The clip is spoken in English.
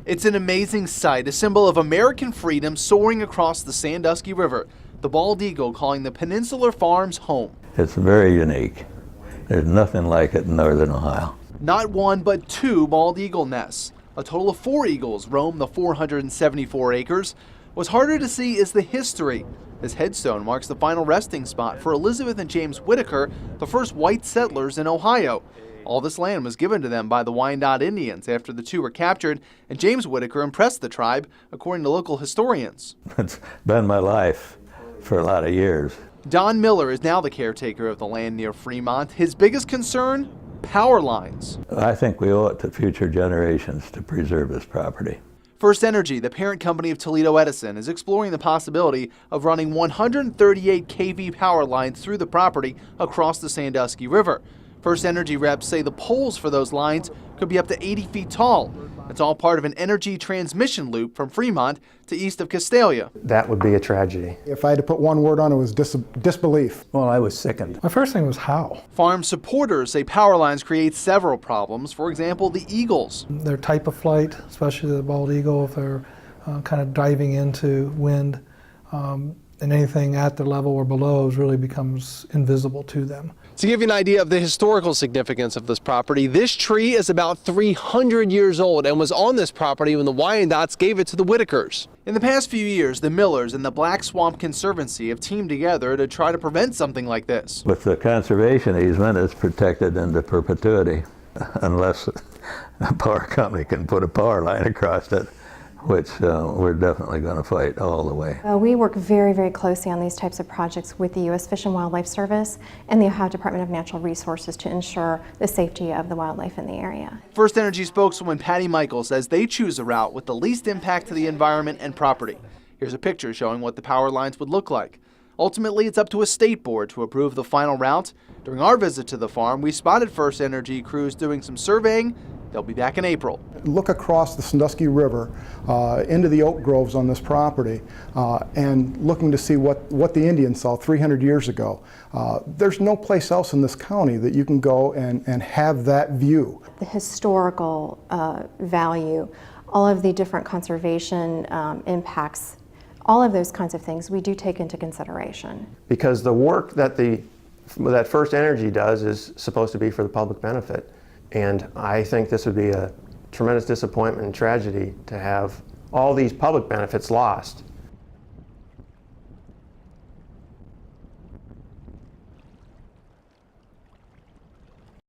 It's an amazing sight, a symbol of American freedom soaring across the Sandusky River, the bald eagle calling the Peninsular Farms home. It's very unique. There's nothing like it in northern Ohio. Not one, but two bald eagle nests. A total of 4 eagles roam the 474 acres. What's harder to see is the history. This headstone marks the final resting spot for Elizabeth and James Whitaker, the first white settlers in Ohio. All this land was given to them by the Wyandotte Indians after the two were captured, and James Whitaker impressed the tribe, according to local historians. It's been my life for a lot of years. Don Miller is now the caretaker of the land near Fremont. His biggest concern? Power lines. I think we owe it to future generations to preserve this property. First Energy, the parent company of Toledo Edison, is exploring the possibility of running 138 kV power lines through the property across the Sandusky River. First Energy reps say the poles for those lines could be up to 80 feet tall. It's all part of an energy transmission loop from Fremont to east of Castalia. That would be a tragedy. If I had to put one word on it, it was disbelief. Well, I was sickened. My first thing was how. Farm supporters say power lines create several problems. For example, the eagles. Their type of flight, especially the bald eagle, if they're kind of diving into wind, and anything at the level or below really becomes invisible to them. To give you an idea of the historical significance of this property, this tree is about 300 years old and was on this property when the Wyandottes gave it to the Whitakers. In the past few years, the Millers and the Black Swamp Conservancy have teamed together to try to prevent something like this. With the conservation easement, it's protected into perpetuity unless a power company can put a power line across it, which we're definitely going to fight all the way. We work very, very closely on these types of projects with the U.S. Fish and Wildlife Service and the Ohio Department of Natural Resources to ensure the safety of the wildlife in the area. First Energy spokeswoman Patty Michael says they choose a route with the least impact to the environment and property. Here's a picture showing what the power lines would look like. Ultimately, it's up to a state board to approve the final route. During our visit to the farm, we spotted First Energy crews doing some surveying. They'll be back in April. Look across the Sandusky River into the oak groves on this property and looking to see what the Indians saw 300 years ago. There's no place else in this county that you can go and have that view. The historical value, all of the different conservation impacts, all of those kinds of things we do take into consideration. Because the work that First Energy does is supposed to be for the public benefit. And I think this would be a tremendous disappointment and tragedy to have all these public benefits lost